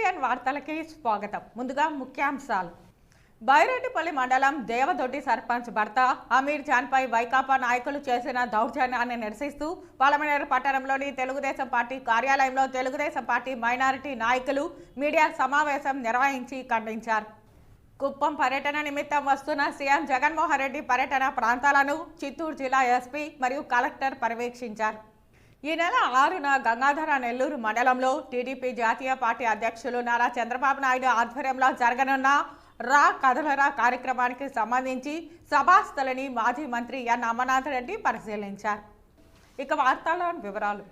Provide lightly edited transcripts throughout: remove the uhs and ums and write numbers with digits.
CN వార్తలకి స్వాగతం. ముందుగా ముఖ్యాంశాలు. బైరెడ్డిపల్లి మండలం దేవదొడ్డి సర్పంచ్ భర్త అమీర్ జాన్ పై వైకాపా నాయకులు చేసిన దౌర్జన్యాన్ని నిరసిస్తూ పలమనేరు పట్టణంలోని తెలుగుదేశం పార్టీ కార్యాలయంలో తెలుగుదేశం పార్టీ మైనారిటీ నాయకులు మీడియా సమావేశం నిర్వహించి ఖండించారు. కుప్పం పర్యటన నిమిత్తం వస్తున్న సీఎం జగన్మోహన్ రెడ్డి పర్యటన ప్రాంతాలను చిత్తూరు జిల్లా ఎస్పీ మరియు కలెక్టర్ పర్యవేక్షించారు. ఈ నెల 6న గంగాధర నెల్లూరు మండలంలో టీడీపీ జాతీయ పార్టీ అధ్యక్షులు నారా చంద్రబాబు నాయుడు ఆధ్వర్యంలో జరగనున్న రా కథలరా కార్యక్రమానికి సంబంధించి సభాస్థలిని మాజీ మంత్రి ఎన్ అమర్నాథ్ రెడ్డి పరిశీలించారు. ఇక వార్తల్లోని వివరాలు.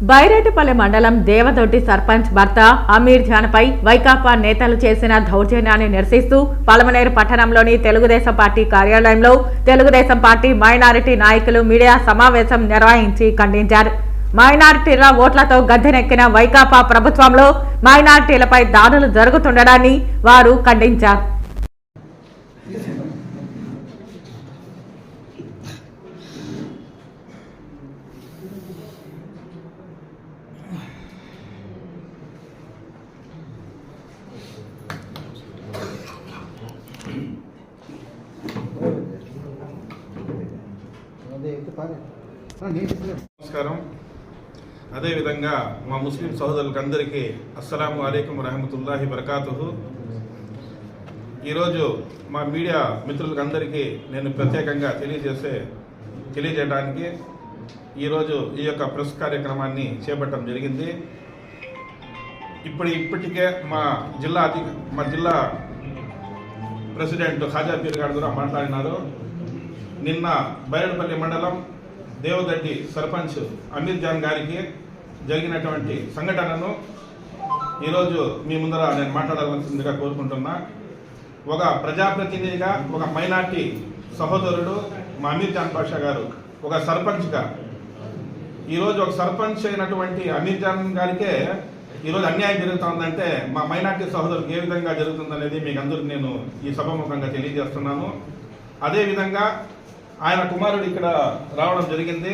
బైరెడ్డిపల్లి మండలం దేవదొడ్డి సర్పంచ్ భర్త అమీర్ జాన్ పై వైకాపా నేతలు చేసిన దౌర్జన్యాన్ని నిరసిస్తూ పలమనేరు పట్టణంలోని తెలుగుదేశం పార్టీ కార్యాలయంలో తెలుగుదేశం పార్టీ మైనారిటీ నాయకులు మీడియా సమావేశం నిర్వహించి ఖండించారు. మైనారిటీల ఓట్లతో గద్దెనెక్కిన వైకాపా ప్రభుత్వంలో మైనారిటీలపై దాడులు జరుగుతుండడాన్ని వారు ఖండించారు. నమస్కారం. అదేవిధంగా మా ముస్లిం సోదరులందరికీ అస్సలాము అలైకుం వరహమతుల్లాహి వబరకాతుహు. ఈరోజు మా మీడియా మిత్రులందరికీ నేను ప్రత్యేకంగా తెలియజేయడానికి ఈరోజు ఈ యొక్క ప్రెస్ కార్యక్రమాన్ని చేపట్టడం జరిగింది. ఇప్పటికే మా జిల్లా ప్రెసిడెంట్ ఖాజా పీర్ గారు కూడా మాట్లాడినారు. నిన్న బైరెడ్డిపల్లి మండలం దేవదొడ్డి సర్పంచ్ అమీర్ జాన్ గారికి జరిగినటువంటి సంఘటనను ఈరోజు మీ ముందర నేను మాట్లాడాల్సిందిగా కోరుకుంటున్నా. ఒక ప్రజాప్రతినిధిగా, ఒక మైనార్టీ సహోదరుడు మా అమీర్ జాన్ బాషా గారు ఒక సర్పంచ్గా ఈరోజు ఒక సర్పంచ్ అయినటువంటి అమీర్ జాన్ గారికే ఈరోజు అన్యాయం జరుగుతుందంటే మా మైనార్టీ సహోదరులకు ఏ విధంగా జరుగుతుందనేది మీకు అందరికీ నేను ఈ సభాముఖంగా తెలియజేస్తున్నాను. అదేవిధంగా ఆయన కుమారుడు ఇక్కడ రావడం జరిగింది,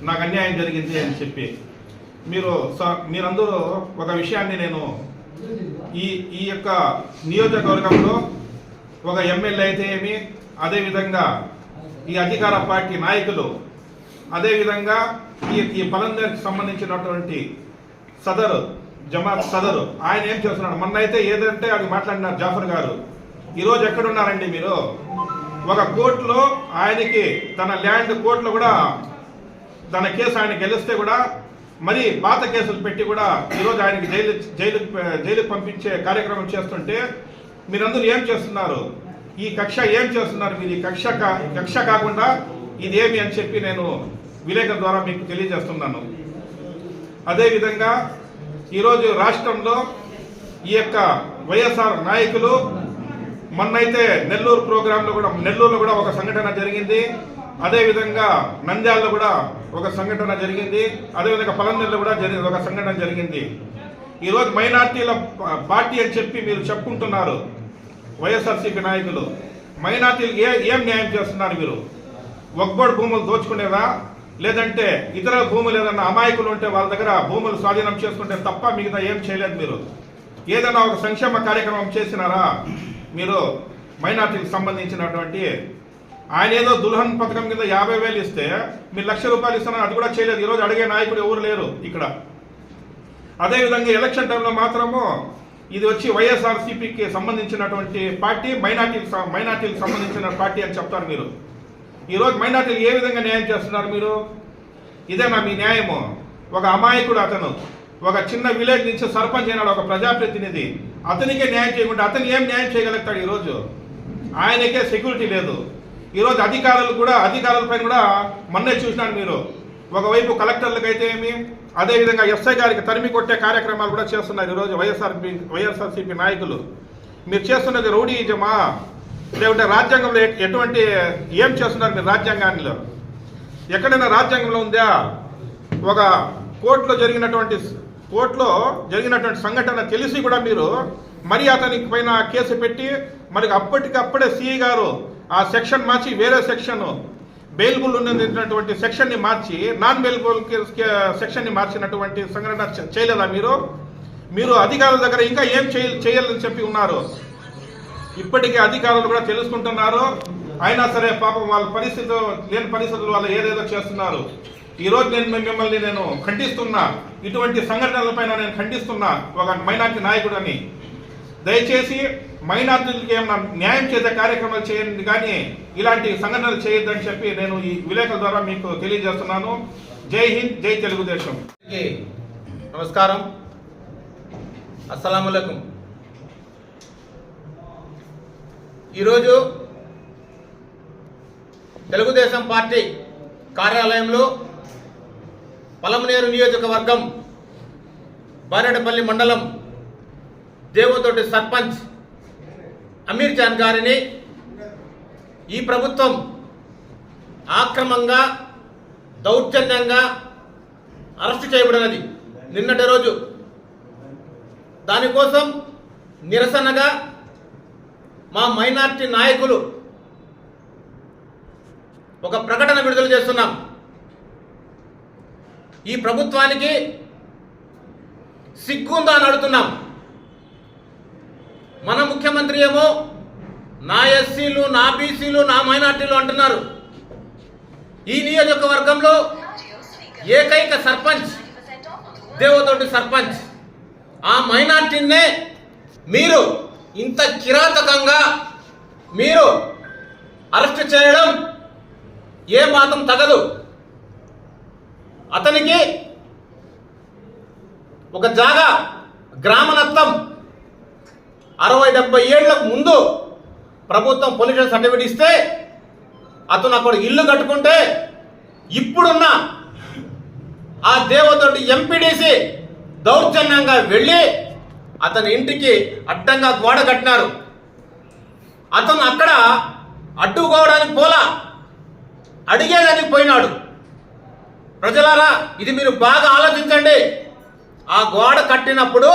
నాకు అన్యాయం జరిగింది అని చెప్పి మీరందరూ ఒక విషయాన్ని నేను ఈ యొక్క నియోజకవర్గంలో ఒక ఎమ్మెల్యే అయితే ఏమి, అదేవిధంగా ఈ అధికార పార్టీ నాయకులు, అదేవిధంగా ఈ పలందరికి సంబంధించినటువంటి జమాత్ సదరు ఆయన ఏం చేస్తున్నాడు, మొన్న అయితే ఏదంటే అది మాట్లాడినారు జాఫర్ గారు. ఈరోజు ఎక్కడున్నారండి మీరు? ఒక కోర్టులో ఆయనకి తన ల్యాండ్ కోర్టులో కూడా తన కేసు ఆయన గెలిస్తే కూడా మరి పాత కేసులు పెట్టి కూడా ఈరోజు ఆయనకి జైలుకి పంపించే కార్యక్రమం చేస్తుంటే మీరందరూ ఏం చేస్తున్నారు? ఈ కక్ష ఏం చేస్తున్నారు మీరు? ఈ కక్ష కాకుండా ఇదేమి అని చెప్పి నేను విలేకరుల ద్వారా మీకు తెలియజేస్తున్నాను. అదేవిధంగా ఈరోజు రాష్ట్రంలో ఈ యొక్క వైఎస్ఆర్ నాయకులు మొన్నైతే నెల్లూరులో కూడా ఒక సంఘటన జరిగింది, అదేవిధంగా నంద్యాలలో కూడా ఒక సంఘటన జరిగింది, అదేవిధంగా పలమనేరులో కూడా ఒక సంఘటన జరిగింది. ఈరోజు మైనార్టీల పార్టీ అని చెప్పి మీరు చెప్పుకుంటున్నారు వైఎస్ఆర్సీపీ నాయకులు. మైనార్టీలకు ఏం న్యాయం చేస్తున్నారు మీరు? వక్బోర్డ్ భూములు దోచుకునేదా, లేదంటే ఇతర భూములు ఏదన్నా అమాయకులు ఉంటే వాళ్ళ దగ్గర భూములు స్వాధీనం చేసుకుంటే తప్ప మిగతా ఏం చేయలేదు మీరు? ఏదైనా ఒక సంక్షేమ కార్యక్రమం చేసినారా మీరు? మైనార్టీకి సంబంధించినటువంటి ఆయన ఏదో దుల్హన్ పథకం కింద 50,000 ఇస్తే మీరు ₹1,00,000 ఇస్తున్నారు, అది కూడా చేయలేదు. ఈరోజు అడిగే నాయకుడు ఎవరు లేరు ఇక్కడ. అదేవిధంగా ఎలక్షన్ టైంలో మాత్రము ఇది వచ్చి వైఎస్ఆర్సీపీకి సంబంధించినటువంటి పార్టీ, మైనార్టీలకు సంబంధించిన పార్టీ అని చెప్తారు మీరు. ఈరోజు మైనార్టీలు ఏ విధంగా న్యాయం చేస్తున్నారు మీరు? ఇదేనా మీ న్యాయము? ఒక అమాయకుడు అతను ఒక చిన్న విలేజ్ నుంచి సర్పంచ్ అయినాడు, ఒక ప్రజాప్రతినిధి, అతనికే న్యాయం చేయకుండా అతను ఏం న్యాయం చేయగలుగుతాడు? ఈరోజు ఆయనకే సెక్యూరిటీ లేదు. ఈరోజు అధికారులపైన కూడా మొన్నే చూసినాడు మీరు. ఒకవైపు కలెక్టర్లకు ఏమి, అదేవిధంగా ఎస్ఐ గారికి తరిమి కొట్టే కార్యక్రమాలు కూడా చేస్తున్నారు ఈరోజు వైఎస్ఆర్సీపీ నాయకులు. మీరు చేస్తున్నది రౌడీజమా, లేకుంటే రాజ్యాంగంలో ఎటువంటి ఏం చేస్తున్నారు మీరు? రాజ్యాంగాల్లో ఎక్కడైనా రాజ్యాంగంలో ఉందా? ఒక కోర్టులో జరిగినటువంటి సంఘటన తెలిసి కూడా మీరు మరి అతనికి పైన కేసు పెట్టి మరి అప్పటికప్పుడే సిఐ గారు ఆ సెక్షన్ మార్చి వేరే సెక్షన్ బెయిల్బుల్ ఉన్నటువంటి సెక్షన్ని మార్చి నాన్ బెయిల్బుల్ సెక్షన్ని మార్చినటువంటి సంఘటన చేయలేదా మీరు అధికారుల దగ్గర ఇంకా ఏం చేయాలని చెప్పి ఉన్నారు? ఇప్పటికే అధికారులు కూడా తెలుసుకుంటున్నారు. అయినా సరే పాపం వాళ్ళ లేని పరిస్థితులు వాళ్ళు ఏదేదో చేస్తున్నారు. ఈరోజు మిమ్మల్ని నేను ఖండిస్తున్నా, ఇటువంటి సంఘటనలపైన నేను ఖండిస్తున్నా ఒక మైనార్టీ నాయకుడు అని. దయచేసి మైనార్టీలకి ఏమన్నా న్యాయం చేసే కార్యక్రమాలు చేయండి, కానీ ఇలాంటి సంఘటనలు చేయొద్దని చెప్పి నేను ఈ విలేకరుల ద్వారా మీకు తెలియజేస్తున్నాను. జై హింద్, జై తెలుగుదేశం. నమస్కారం, అస్సలాము అలైకుం. ఈరోజు తెలుగుదేశం పార్టీ కార్యాలయంలో పలమనేరు నియోజకవర్గం బారెడపల్లి మండలం దేవతోటి సర్పంచ్ అమీర్ జాన్ గారిని ఈ ప్రభుత్వం ఆక్రమంగా దౌర్జన్యంగా అరెస్టు చేయబడినది నిన్నటి రోజు. దానికోసం నిరసనగా మా మైనార్టీ నాయకులు ఒక ప్రకటన విడుదల చేస్తున్నాం. ఈ ప్రభుత్వానికి సిగ్గుందా అని అడుగుతున్నాం. మన ముఖ్యమంత్రి ఏమో నా ఎస్సీలు, నా బీసీలు, నా మైనార్టీలు అంటున్నారు. ఈ నియోజకవర్గంలో ఏకైక సర్పంచ్ దేవతోటి సర్పంచ్. ఆ మైనార్టీనే మీరు ఇంత కిరాతకంగా మీరు అరెస్ట్ చేయడం ఏ మాత్రం తగదు. అతనికి ఒక జాగా గ్రామనత్తం 60-70 ఏళ్లకు ముందు ప్రభుత్వం పొల్యూషన్ సర్టిఫికేట్ ఇస్తే అతను అక్కడ ఇల్లు కట్టుకుంటే ఇప్పుడున్న ఆ దేవతోటి ఎంపీడీసీ దౌర్జన్యంగా వెళ్ళి అతని ఇంటికి అడ్డంగా గోడ కట్టినారు. అతను అక్కడ అడ్డుకోవడానికి పోలా, అడిగేదానికి పోయినాడు. ప్రజలారా, ఇది మీరు బాగా ఆలోచించండి. ఆ గోడ కట్టినప్పుడు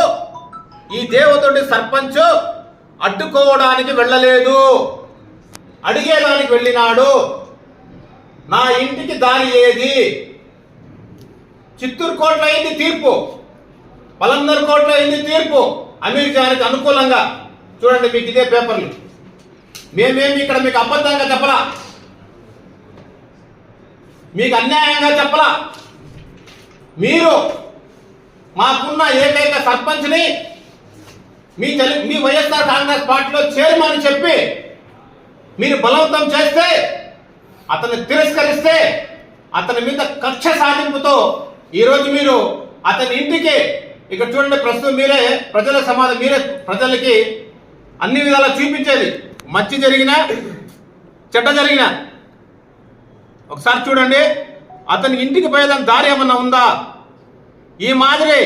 ఈ దేవతోటి సర్పంచ్ అడ్డుకోవడానికి వెళ్ళలేదు, అడిగేదానికి వెళ్ళినాడు. నా ఇంటికి దారి ఏది? చిత్తూరు కోర్టులో అయింది తీర్పు, పలందర్ కోర్టులో అయింది తీర్పు అమీర్ జాన్కి అనుకూలంగా. చూడండి, మీకు ఇదే పేపర్లు. మేమేమి ఇక్కడ మీకు అబద్ధంగా చెప్పలా, మీకు అన్యాయంగా చెప్పలా. మీరు మాకున్న ఏకైక సర్పంచ్ని మీ వైఎస్ఆర్ కాంగ్రెస్ పార్టీలో చైర్మన్ చెప్పి మీరు బలవంతం చేస్తే, అతన్ని తిరస్కరిస్తే, అతని మీద కక్ష సాధింపుతో ఈరోజు మీరు అతని ఇంటికి ఇక్కడ చూడండి. ప్రస్తుతం మీరే మీరే ప్రజలకి అన్ని విధాలా చూపించేది. మంచి జరిగినా చెడ్డ జరిగినా ఒకసారి చూడండి. అతని ఇంటికి పోయేదానికి దారి ఏమన్నా ఉందా? ఈ మాదిరి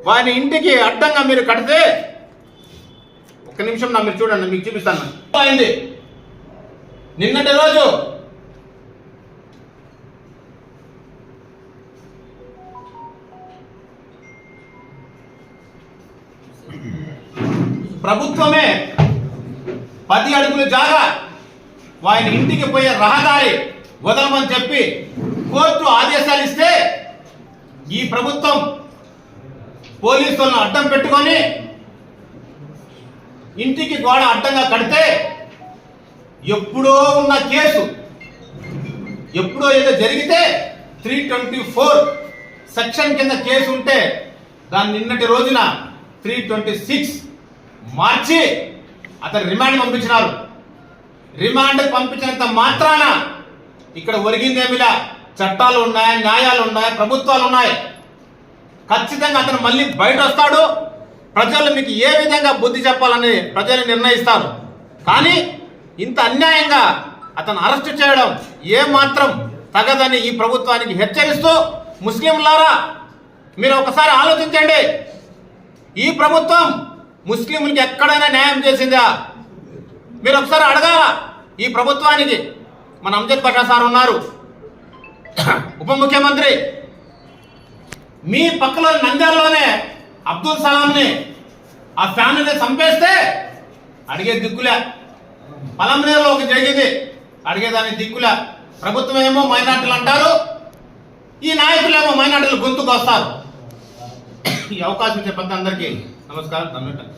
వారి ఇంటికి అడ్డంగా మీరు కడితే, ఒక్క నిమిషం మీరు చూడండి, మీకు చూపిస్తాను. అయింది నిన్నటి రోజు ప్రభుత్వమే 10 అడుగుల జాగా ఆయన ఇంటికి పోయే రహదారి వదలమని చెప్పి కోర్టు ఆదేశాలు ఇస్తే, ఈ ప్రభుత్వం పోలీసులను అడ్డం పెట్టుకొని ఇంటికి గోడ అడ్డంగా కడితే, ఎప్పుడో ఉన్న కేసు, ఎప్పుడో ఏదో జరిగితే 324 సెక్షన్ కింద కేసు ఉంటే దాన్ని నిన్నటి రోజున 326 మార్చి అతను రిమాండ్ పంపించినారు. రిమాండ్ పంపించినంత మాత్రాన ఇక్కడ ఒరిగిందేమిలా. చట్టాలు ఉన్నాయి, న్యాయాలు ఉన్నాయి, ప్రభుత్వాలు ఉన్నాయి. ఖచ్చితంగా అతను మళ్ళీ బయట వస్తాడు. ప్రజలు మీకు ఏ విధంగా బుద్ధి చెప్పాలని ప్రజలు నిర్ణయిస్తారు. కానీ ఇంత అన్యాయంగా అతను అరెస్ట్ చేయడం ఏ మాత్రం తగదని ఈ ప్రభుత్వానికి హెచ్చరిస్తూ, ముస్లింలారా మీరు ఒకసారి ఆలోచించండి. ఈ ప్రభుత్వం ముస్లింలకి ఎక్కడైనా న్యాయం చేసిందా? మీరు ఒకసారి అడగాల ఈ ప్రభుత్వానికి. మన అంజద్ పషా సార్ ఉన్నారు, ఉప ముఖ్యమంత్రి. మీ పక్కలో నంద్యాలలోనే అబ్దుల్ సలాంని ఆ ఫ్యామిలీని చంపేస్తే అడిగే దిక్కులే. పలంనేరులో ఒక జరిగింది, అడిగేదానికి దిక్కులే. ప్రభుత్వం ఏమో మైనార్టీలు అంటారు, ఈ నాయకులేమో మైనార్టీలు గొంతుకు వస్తారు. ఈ అవకాశం ఇచ్చే పెద్ద అందరికీ నమస్కారం. ధన్యవాదాలు.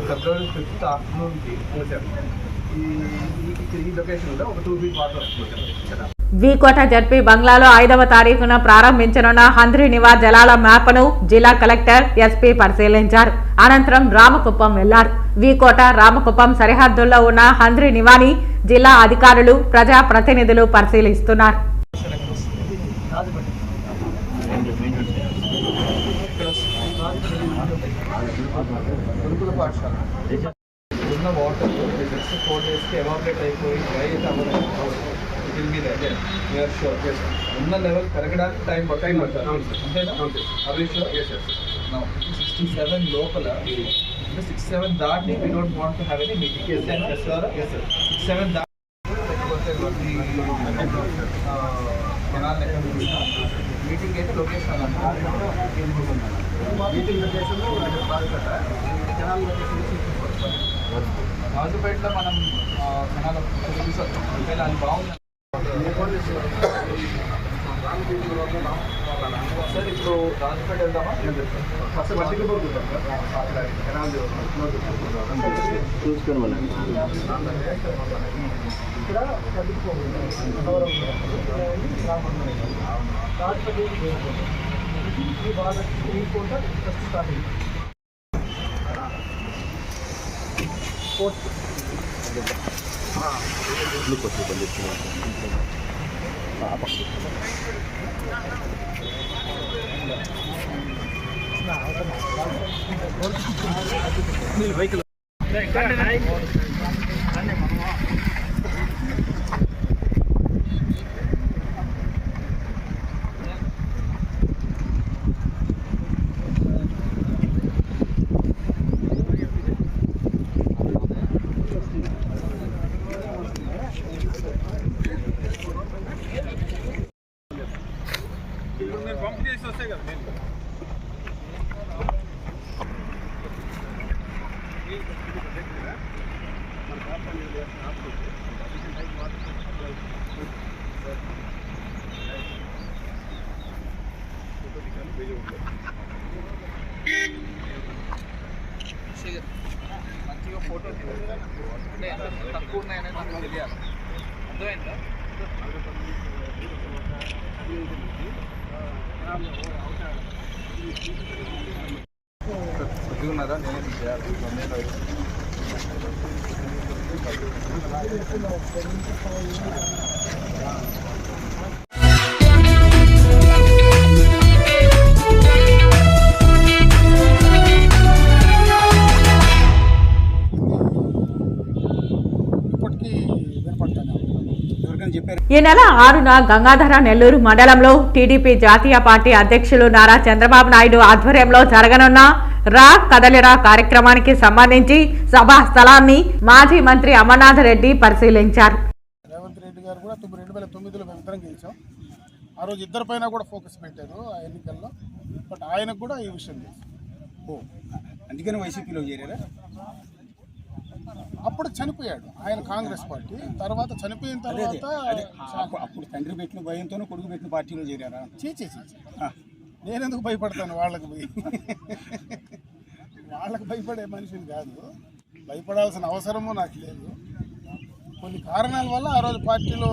ఫిబ్రవరి 5th ఆఫ్టర్నూన్కి వచ్చారు. ఈ లొకేషన్లో ఒక 2 feet వాటర్ వస్తుంది. వీకోట జడ్పీ బంగ్లాలో 5వ తారీఖున ప్రారంభించనున్న హంద్రీ నివాస్ జలాల మ్యాప్ను జిల్లా కలెక్టర్ ఎస్పీ పరిశీలించారు. అనంతరం రామకుప్పం వెళ్లారు. వీకోట రామకుప్పం సరిహద్దుల్లో ఉన్న హంద్రీ నివాని జిల్లా అధికారులు, ప్రజా ప్రతినిధులు పరిశీలిస్తున్నారు. గురుకుల పాఠశాల ఉన్న వాటర్ జస్ట్ 4 daysకి ఎవాపరేట్ అయిపోయి డ్రై అయితే అవ్వదు. దీని మీద ఉన్న లెవెల్ పెరగడానికి టైం పడుతుంది అంతేనా? అవి 67 లోపల అంటే 67 దాటి we don't want to have any meeting. 67 దాటి కెనాల్ ఎక్కడ మీటింగ్ అయితే location meeting location canal location రాజుపేటలో మనం కెనాల్ చూసొచ్చాం. ఒకవేళ అది బాగుంది సార్. ఇప్పుడు రాజుపేట వెళ్దామా? ఫస్ట్ కెనాల్ చూసుకొని వెళ్ళండి. ఇక్కడ ఈ బాగా ఫస్ట్ స్టార్టింగ్ వెహికల్ పంప్ చేసి వస్తాయి కదా. మంచిగా ఫోటో అంటే ఎంత తక్కువ ఉన్నాయనేది నాకు తెలియాలి. అర్థమైందా? ఉన్నారా? నేనే చేయాలి. ఈ నెల 6న గంగాధర నెల్లూరు మండలంలో టీడీపీ జాతీయ పార్టీ అధ్యక్షులు నారా చంద్రబాబు నాయుడు ఆధ్వర్యంలో జరగనున్న రా కదలిరా కార్యక్రమానికి సంబంధించి సభా స్థలాన్ని మాజీ మంత్రి అమర్నాథ్ రెడ్డి పరిశీలించారు. రేవంత్ రెడ్డి గారు కూడా 2009లో మేము ఇద్దరం గెలిచాం. ఆ రోజు ఇద్దరి పైన కూడా ఫోకస్ పెట్టారు ఆ ఎన్నికల్లో. బట్ ఆయనకు కూడా ఈ విషయం తెలుసు. అందుకని వైసీపీలో చేరారా? అప్పుడు చనిపోయాడు ఆయన కాంగ్రెస్ పార్టీ. తర్వాత చనిపోయిన తర్వాత అప్పుడు తండ్రి పెట్టిన భయంతోనే కొడుకు పెట్టిన పార్టీలో చేరారా? చీచీ నేనెందుకు భయపడతాను వాళ్ళకి పోయి? వాళ్ళకి భయపడే మనిషిని కాదు, భయపడాల్సిన అవసరము నాకు లేదు. కొన్ని కారణాల వల్ల ఆ రోజు పార్టీలో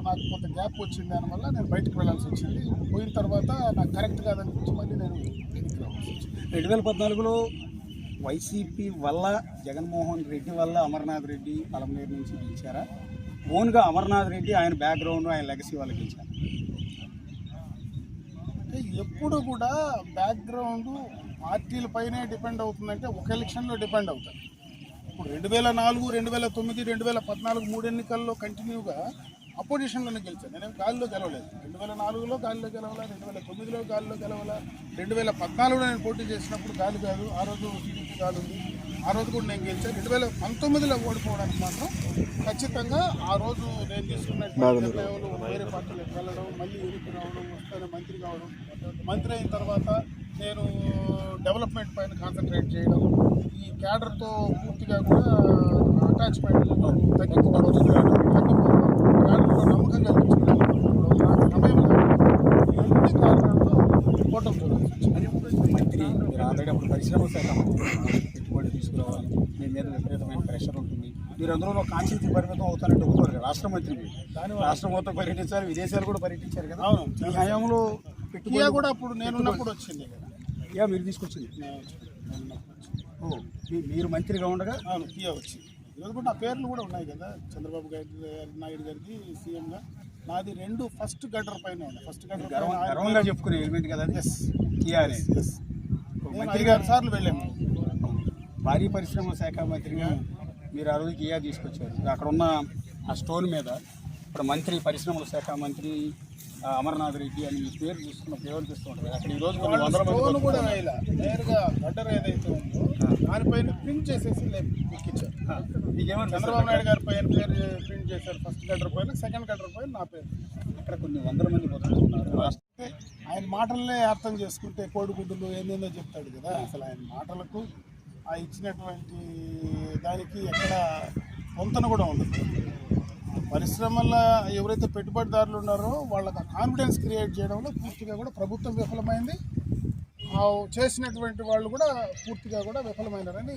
నాకు కొంత గ్యాప్ వచ్చింది, దానివల్ల నేను బయటకు వెళ్ళాల్సి వచ్చింది. పోయిన తర్వాత నాకు కరెక్ట్ కాదనిపించి మళ్ళీ నేను ఎన్నికలు రావాల్సి వచ్చింది. 2014లో వైసీపీ వల్ల జగన్మోహన్ రెడ్డి వల్ల అమర్నాథ్ రెడ్డి పలమనేరు నుంచి గెలిచారా? ఓన్గా అమర్నాథ్ రెడ్డి ఆయన బ్యాక్గ్రౌండ్ ఆయన లెగసీ వాళ్ళు గెలిచారు? అంటే ఎప్పుడు కూడా బ్యాక్గ్రౌండ్ పార్టీలపైనే డిపెండ్ అవుతుందంటే ఒక ఎలక్షన్లో డిపెండ్ అవుతుంది. ఇప్పుడు 2004, 2009, 2014 3 ఎన్నికల్లో కంటిన్యూగా అపోజిషన్లోనే గెలిచాను. నేను గాలిలో గెలవలేదు. 2004లో గాలిలో గెలవాలా, 2009లో గాలిలో గెలవాలా, 2014లో నేను పోటీ చేసినప్పుడు గాలి కాదు, ఆ రోజు టీడీపీ గాలి ఉంది. ఆ రోజు కూడా నేను గెలిచాను. 2019లో ఓడిపోవడానికి మాత్రం ఖచ్చితంగా ఆ రోజు నేను తీసుకున్నటువంటి నిర్ణయాలు వేరే పార్టీలకు వెళ్ళడం, మళ్ళీ ఎన్నిక రావడం, వస్తానే మంత్రి కావడం, మంత్రి అయిన తర్వాత నేను డెవలప్మెంట్ పైన కాన్సన్ట్రేట్ చేయడం, ఈ క్యాడర్తో పూర్తిగా కూడా అటాచ్మెంట్ తగ్గిపోవడం, క్యాడర్లో నమ్మకం కలిగించడం, నాకు సమయంలో ఎన్ని కారణాలతో ఓటం చూడాల్సి వచ్చింది. మంత్రి మీరు ఆల్రెడీ అప్పుడు పరిశ్రమల శాఖ పెట్టుబడులు తీసుకురావాలి, మీ మీద విపరీతమైన ప్రెషర్ ఉంటుంది. మీరు అందులో కాన్స్టిట్యూన్సీ పరిమితం అవుతారంటే అవుతారు కదా, రాష్ట్ర మంత్రి మీరు. రాష్ట్రం మొత్తం పర్యటించారు, విదేశాలు కూడా పర్యటించారు కదా. అవును, ఈ హయాంలో కియా కూడా అప్పుడు నేనున్నప్పుడు వచ్చింది కదా. కియా మీరు తీసుకొచ్చింది. ఓ మీరు మంత్రిగా ఉండగా అవును, కియా వచ్చింది. ఈరోజు కూడా నా పేర్లు కూడా ఉన్నాయి కదా, చంద్రబాబు నాయుడు గారికి సీఎంగా నాది 2 ఫస్ట్ గడ్డర్ పైన ఉన్నాయి. ఫస్ట్ గడ్డర్ గర్వంగా చెప్పుకునే ఎలిమెంట్ కదా కియా అనేది. మంత్రిగా 5 సార్లు వెళ్ళాము. భారీ పరిశ్రమల శాఖ మంత్రిగా మీరు ఆ రోజు కియా తీసుకొచ్చారు. అక్కడ ఉన్న ఆ స్టోన్ మీద ఇప్పుడు మంత్రి పరిశ్రమల శాఖ మంత్రి అమర్నాథ్ రెడ్డి అని మీ పేరు చూసుకున్న పేరు చూస్తూ ఉంటారు. అక్కడ ఈ రోజు కొన్ని వందల మంది కూడా వేయాల నేరుగా గడ్డర్ ఏదైతే ఉందో దానిపైన ప్రింట్ చేసేసి ఎక్కించారు. చంద్రబాబు నాయుడు గారి పైన పేరు ప్రింట్ చేశారు. ఫస్ట్ గడ్డర్ పైన, సెకండ్ గడ్డర్ పైన నా పేరు. అక్కడ కొన్ని వందల మంది బతుకుతున్నారు. ఆయన మాటలనే అర్థం చేసుకుంటే కోడిగుడ్డులు ఏందేందో చెప్తాడు కదా. అసలు ఆయన మాటలకు ఆ ఇచ్చినటువంటి దానికి ఎక్కడ పొంతన కూడా ఉండదు. పరిశ్రమల్లో ఎవరైతే పెట్టుబడిదారులు ఉన్నారో వాళ్ళకి కాన్ఫిడెన్స్ క్రియేట్ చేయడంలో పూర్తిగా కూడా ప్రభుత్వం విఫలమైంది. చేసినటువంటి వాళ్ళు కూడా పూర్తిగా కూడా విఫలమైనారని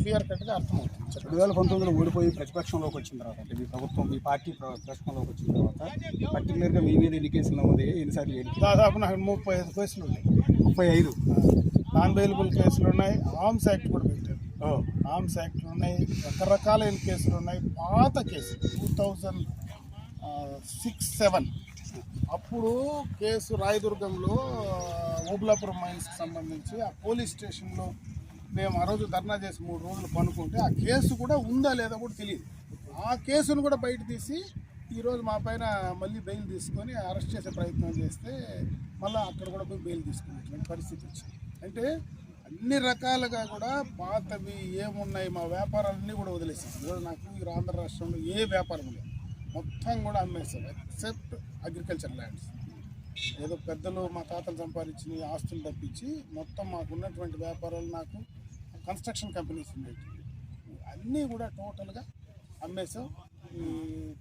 క్లియర్ కట్గా అర్థమవుతుంది. 2019లో ఓడిపోయి ప్రతిపక్షంలోకి వచ్చిన తర్వాత, అంటే మీ ప్రభుత్వం మీ పార్టీ ప్రతిపక్షంలోకి వచ్చిన తర్వాత పర్టికులర్గా మీ మీద ఎన్ని కేసులు నమోదయ్యాయి, ఎన్నిసార్లు దాదాపు నాకు 35 కేసులు ఉన్నాయి. 35 నాన్ బెయిలబుల్ కేసులు ఉన్నాయి. ఆర్మ్స్ యాక్ట్ కూడా పెట్టారు. ఆర్మ్స్ యాక్ట్లు ఉన్నాయి, రకరకాలైన కేసులు ఉన్నాయి. పాత కేసులు 2006-07 అప్పుడు కేసు రాయదుర్గంలో ఓబులాపురం మైన్స్కి సంబంధించి ఆ పోలీస్ స్టేషన్లో మేము ఆ రోజు ధర్నా చేసి 3 రోజులు పనుకుంటే ఆ కేసు కూడా ఉందా లేదా కూడా తెలియదు. ఆ కేసును కూడా బయట తీసి ఈరోజు మా పైన మళ్ళీ బెయిల్ తీసుకొని అరెస్ట్ చేసే ప్రయత్నం చేస్తే మళ్ళీ అక్కడ కూడా పోయి బెయిల్ తీసుకునేటువంటి పరిస్థితి వచ్చింది. అంటే అన్ని రకాలుగా కూడా పాతవి ఏమున్నాయి మా వ్యాపారాలన్నీ కూడా వదిలేసాం. ఈరోజు నాకు ఈ ఆంధ్ర రాష్ట్రంలో ఏ వ్యాపారం లేదు, మొత్తం కూడా అమ్మేస్తాం ఎక్సెప్ట్ అగ్రికల్చర్ ల్యాండ్స్. ఏదో పెద్దలు మా తాతలు సంపాదించిన ఆస్తులు తప్పించి మొత్తం మాకు ఉన్నటువంటి వ్యాపారాలు, నాకు కన్స్ట్రక్షన్ కంపెనీస్ ఉండేవి, అన్నీ కూడా టోటల్గా అమ్మేసాం.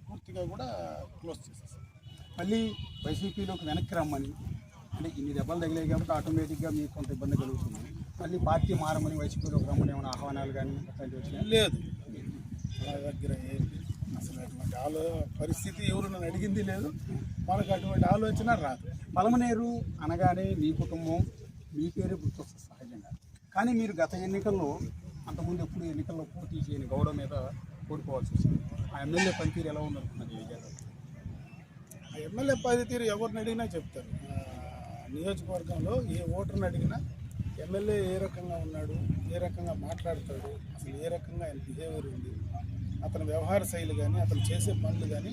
పూర్తిగా కూడా క్లోజ్ చేసేసాం. మళ్ళీ వైసీపీలోకి వెనక్కి రమ్మని, అంటే ఇన్ని దెబ్బలు తగిలాయి కాబట్టి ఆటోమేటిక్గా మీకు కొంత ఇబ్బంది కలుగుతుంది. మళ్ళీ పార్టీ మారమని వైసీపీలోకి రమ్మని ఏమైనా ఆహ్వానాలు కానీ అట్లాంటివి వచ్చినాయి? లేదు, నా దగ్గర అసలు అటువంటి పరిస్థితి ఎవరు నన్ను అడిగింది లేదు. మనకు అటువంటి ఆలోచన రాదు. పలమనేరు అనగానే మీ కుటుంబం, మీ పేరే గుర్తొస్తుంది సహజంగా. కానీ మీరు గత ఎన్నికల్లో అంతకుముందు ఎప్పుడు ఎన్నికల్లో పోటీ చేయని గౌడ మీద ఓడిపోవాల్సి వచ్చింది. ఆ ఎమ్మెల్యే పనితీరు ఎలా ఉందనుకున్నది? ఆ ఎమ్మెల్యే పనితీరు ఎవరిని అడిగినా చెప్తారు. నియోజకవర్గంలో ఏ ఓటర్ని అడిగినా ఎమ్మెల్యే ఏ రకంగా ఉన్నాడు, ఏ రకంగా మాట్లాడతాడు, అసలు ఏ రకంగా ఆయన బిహేవియర్ ఉంది, అతని వ్యవహార శైలి కానీ అతను చేసే పనులు కానీ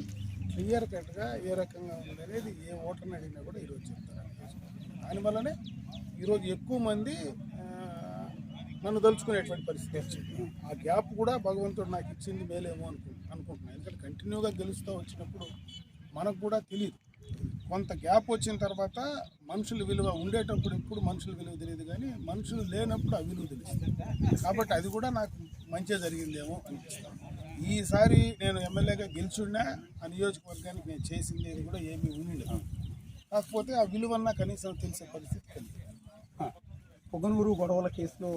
క్లియర్ కట్గా ఏ రకంగా ఉంది అనేది ఏ ఓటర్ని అడిగినా కూడా ఈరోజు చెప్తారు. దానివల్లనే ఈరోజు ఎక్కువ మంది నన్ను తలుచుకునేటువంటి పరిస్థితి వచ్చింది. ఆ గ్యాప్ కూడా భగవంతుడు నాకు ఇచ్చింది మేలేమో అనుకుంటున్నాను. ఎందుకంటే కంటిన్యూగా గెలుస్తూ వచ్చినప్పుడు మనకు కూడా తెలియదు. కొంత గ్యాప్ వచ్చిన తర్వాత మనుషుల విలువ ఉండేటప్పుడు ఇప్పుడు మనుషుల విలువ తెలియదు, కానీ మనుషులు లేనప్పుడు ఆ విలువ తెలుస్తుంది. కాబట్టి అది కూడా నాకు మంచిగా జరిగిందేమో అనిపిస్తాను. ఈసారి నేను ఎమ్మెల్యేగా గెలిచున్నా ఆ నియోజకవర్గానికి నేను చేసింది కూడా ఏమీ ఉండలేదు. కాకపోతే ఆ విలువన్నా కనీసం తెలిసే పరిస్థితి కలిగింది. పొగనూరు గొడవల కేసులో